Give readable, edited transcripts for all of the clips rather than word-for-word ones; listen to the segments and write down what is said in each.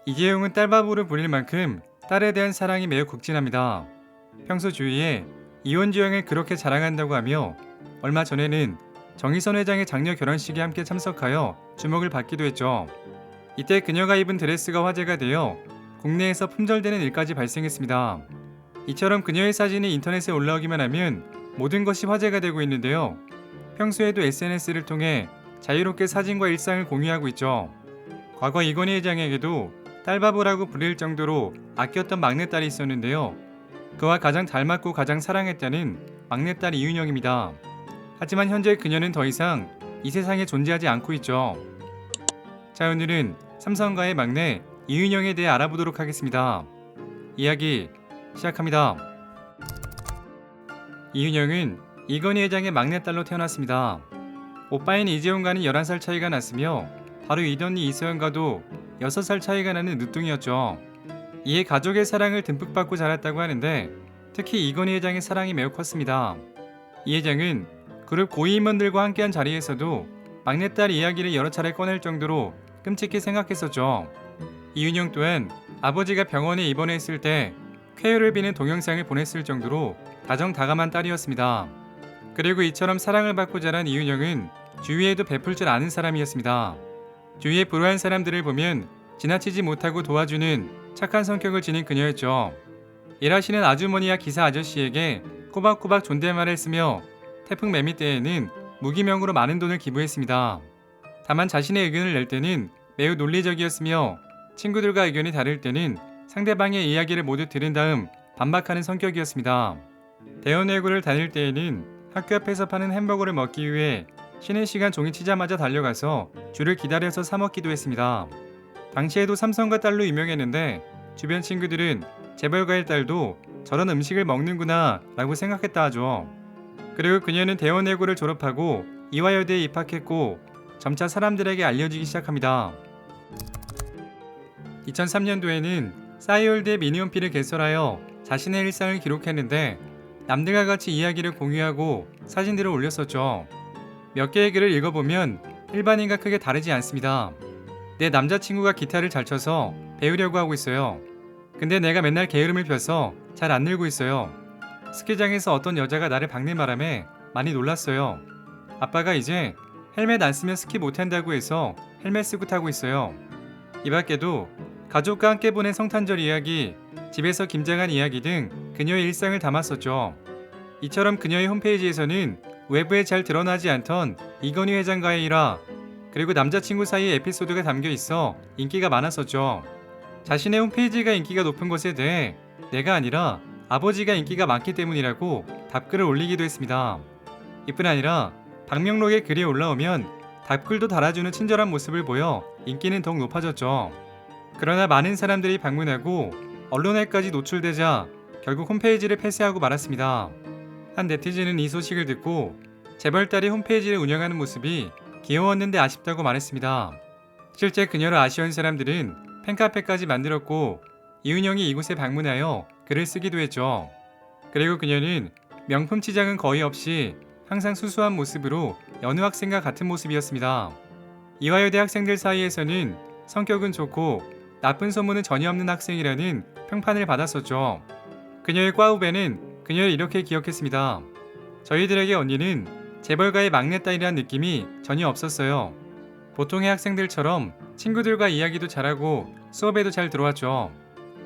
이재용은 딸바보를 부릴 만큼 딸에 대한 사랑이 매우 극진합니다. 평소 주위에 이혼 주영을 그렇게 자랑한다고 하며 얼마 전에는 정의선 회장의 장녀 결혼식에 함께 참석하여 주목을 받기도 했죠. 이때 그녀가 입은 드레스가 화제가 되어 국내에서 품절되는 일까지 발생했습니다. 이처럼 그녀의 사진이 인터넷에 올라오기만 하면 모든 것이 화제가 되고 있는데요. 평소에도 SNS를 통해 자유롭게 사진과 일상을 공유하고 있죠. 과거 이건희 회장에게도 딸바보라고 불릴 정도로 아꼈던 막내딸이 있었는데요. 그와 가장 닮았고 가장 사랑했다는 막내딸 이윤영입니다. 하지만 현재 그녀는 더 이상 이 세상에 존재하지 않고 있죠. 자, 오늘은 삼성가의 막내 이윤영에 대해 알아보도록 하겠습니다. 이야기 시작합니다. 이윤영은 이건희 회장의 막내딸로 태어났습니다. 오빠인 이재용과는 11살 차이가 났으며 바로 이언니 이소연과도 6살 차이가 나는 늦둥이였죠. 이에 가족의 사랑을 듬뿍 받고 자랐다고 하는데 특히 이건희 회장의 사랑이 매우 컸습니다. 이 회장은 그룹 고위임원들과 함께한 자리에서도 막내딸 이야기를 여러 차례 꺼낼 정도로 끔찍히 생각했었죠. 이윤영 또한 아버지가 병원에 입원했을 때 쾌유를 비는 동영상을 보냈을 정도로 다정다감한 딸이었습니다. 그리고 이처럼 사랑을 받고 자란 이윤영은 주위에도 베풀 줄 아는 사람이었습니다. 주위에 불우한 사람들을 보면 지나치지 못하고 도와주는 착한 성격을 지닌 그녀였죠. 일하시는 아주머니와 기사 아저씨에게 꼬박꼬박 존댓말을 쓰며 태풍 매미 때에는 무기명으로 많은 돈을 기부했습니다. 다만 자신의 의견을 낼 때는 매우 논리적이었으며 친구들과 의견이 다를 때는 상대방의 이야기를 모두 들은 다음 반박하는 성격이었습니다. 대원외고를 다닐 때에는 학교 앞에서 파는 햄버거를 먹기 위해 쉬는 시간 종이 치자마자 달려가서 줄을 기다려서 사 먹기도 했습니다. 당시에도 삼성가 딸로 유명했는데 주변 친구들은 재벌가의 딸도 저런 음식을 먹는구나 라고 생각했다 하죠. 그리고 그녀는 대원외고를 졸업하고 이화여대에 입학했고 점차 사람들에게 알려지기 시작합니다. 2003년도에는 싸이월드의 미니홈피를 개설하여 자신의 일상을 기록했는데 남들과 같이 이야기를 공유하고 사진들을 올렸었죠. 몇 개의 글을 읽어보면 일반인과 크게 다르지 않습니다. 내 남자친구가 기타를 잘 쳐서 배우려고 하고 있어요. 근데 내가 맨날 게으름을 펴서 잘 안 늘고 있어요. 스키장에서 어떤 여자가 나를 박는 바람에 많이 놀랐어요. 아빠가 이제 헬멧 안 쓰면 스키 못한다고 해서 헬멧 쓰고 타고 있어요. 이 밖에도 가족과 함께 보낸 성탄절 이야기, 집에서 김장한 이야기 등 그녀의 일상을 담았었죠. 이처럼 그녀의 홈페이지에서는 외부에 잘 드러나지 않던 이건희 회장과의 일화, 그리고 남자친구 사이의 에피소드가 담겨 있어 인기가 많았었죠. 자신의 홈페이지가 인기가 높은 것에 대해 내가 아니라 아버지가 인기가 많기 때문이라고 답글을 올리기도 했습니다. 이뿐 아니라 방명록에 글이 올라오면 답글도 달아주는 친절한 모습을 보여 인기는 더욱 높아졌죠. 그러나 많은 사람들이 방문하고 언론에까지 노출되자 결국 홈페이지를 폐쇄하고 말았습니다. 한 네티즌은 이 소식을 듣고 재벌딸이 홈페이지를 운영하는 모습이 귀여웠는데 아쉽다고 말했습니다. 실제 그녀를 아쉬운 사람들은 팬카페까지 만들었고 이윤영이 이곳에 방문하여 글을 쓰기도 했죠. 그리고 그녀는 명품 치장은 거의 없이 항상 수수한 모습으로 여느 학생과 같은 모습이었습니다. 이화여대 학생들 사이에서는 성격은 좋고 나쁜 소문은 전혀 없는 학생이라는 평판을 받았었죠. 그녀의 과 후배는 그녀를 이렇게 기억했습니다. 저희들에게 언니는 재벌가의 막내딸이란 느낌이 전혀 없었어요. 보통의 학생들처럼 친구들과 이야기도 잘하고 수업에도 잘 들어왔죠.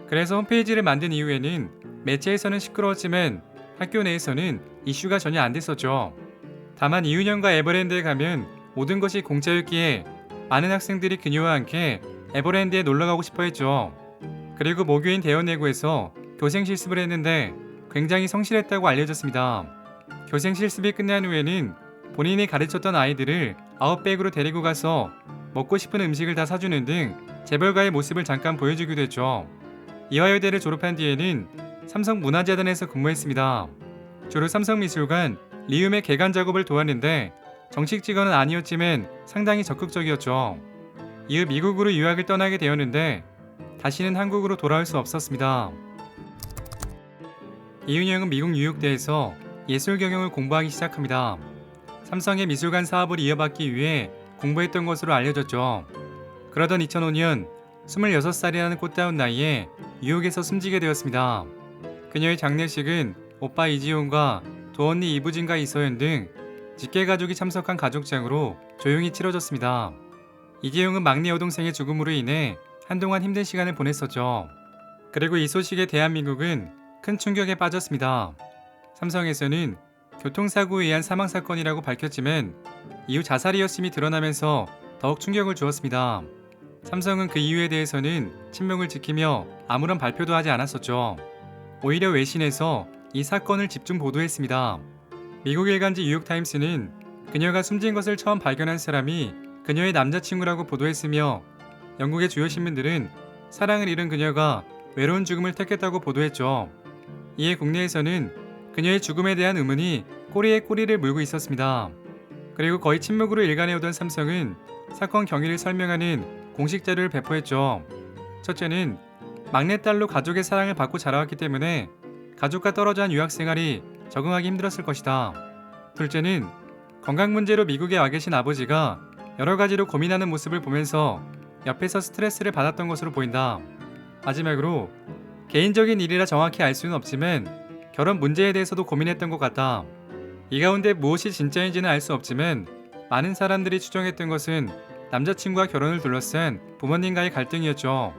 그래서 홈페이지를 만든 이후에는 매체에서는 시끄러웠지만 학교 내에서는 이슈가 전혀 안 됐었죠. 다만 이윤영과 에버랜드에 가면 모든 것이 공짜였기에 많은 학생들이 그녀와 함께 에버랜드에 놀러가고 싶어 했죠. 그리고 모교인 대원외고에서 교생 실습을 했는데 굉장히 성실했다고 알려졌습니다. 교생 실습이 끝난 후에는 본인이 가르쳤던 아이들을 아웃백으로 데리고 가서 먹고 싶은 음식을 다 사주는 등 재벌가의 모습을 잠깐 보여주기도 했죠. 이화여대를 졸업한 뒤에는 삼성문화재단에서 근무했습니다. 주로 삼성미술관, 리움의 개관 작업을 도왔는데 정식 직원은 아니었지만 상당히 적극적이었죠. 이후 미국으로 유학을 떠나게 되었는데 다시는 한국으로 돌아올 수 없었습니다. 이윤영은 미국 뉴욕대에서 예술 경영을 공부하기 시작합니다. 삼성의 미술관 사업을 이어받기 위해 공부했던 것으로 알려졌죠. 그러던 2005년 26살이라는 꽃다운 나이에 유혹에서 숨지게 되었습니다. 그녀의 장례식은 오빠 이지용과 도언니 이부진과 이서연 등 직계 가족이 참석한 가족장으로 조용히 치러졌습니다. 이지용은 막내 여동생의 죽음으로 인해 한동안 힘든 시간을 보냈었죠. 그리고 이 소식에 대한민국은 큰 충격에 빠졌습니다. 삼성에서는 교통사고에 의한 사망사건이라고 밝혔지만 이후 자살이었음이 드러나면서 더욱 충격을 주었습니다. 삼성은 그 이유에 대해서는 침묵을 지키며 아무런 발표도 하지 않았었죠. 오히려 외신에서 이 사건을 집중 보도했습니다. 미국 일간지 뉴욕타임스는 그녀가 숨진 것을 처음 발견한 사람이 그녀의 남자친구라고 보도했으며 영국의 주요 신문들은 사랑을 잃은 그녀가 외로운 죽음을 택했다고 보도했죠. 이에 국내에서는 그녀의 죽음에 대한 의문이 꼬리에 꼬리를 물고 있었습니다. 그리고 거의 침묵으로 일관해오던 삼성은 사건 경위를 설명하는 공식 자료를 배포했죠. 첫째는 막내딸로 가족의 사랑을 받고 자라왔기 때문에 가족과 떨어져 한 유학 생활이 적응하기 힘들었을 것이다. 둘째는 건강 문제로 미국에 와 계신 아버지가 여러 가지로 고민하는 모습을 보면서 옆에서 스트레스를 받았던 것으로 보인다. 마지막으로 개인적인 일이라 정확히 알 수는 없지만 결혼 문제에 대해서도 고민했던 것 같다. 이 가운데 무엇이 진짜인지는 알 수 없지만 많은 사람들이 추정했던 것은 남자친구와 결혼을 둘러싼 부모님과의 갈등이었죠.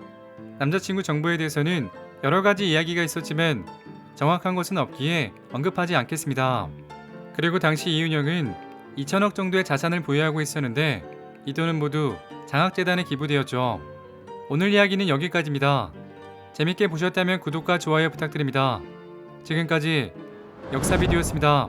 남자친구 정보에 대해서는 여러 가지 이야기가 있었지만 정확한 것은 없기에 언급하지 않겠습니다. 그리고 당시 이윤영은 2천억 정도의 자산을 보유하고 있었는데 이 돈은 모두 장학재단에 기부되었죠. 오늘 이야기는 여기까지입니다. 재밌게 보셨다면 구독과 좋아요 부탁드립니다. 지금까지 역사비디오였습니다.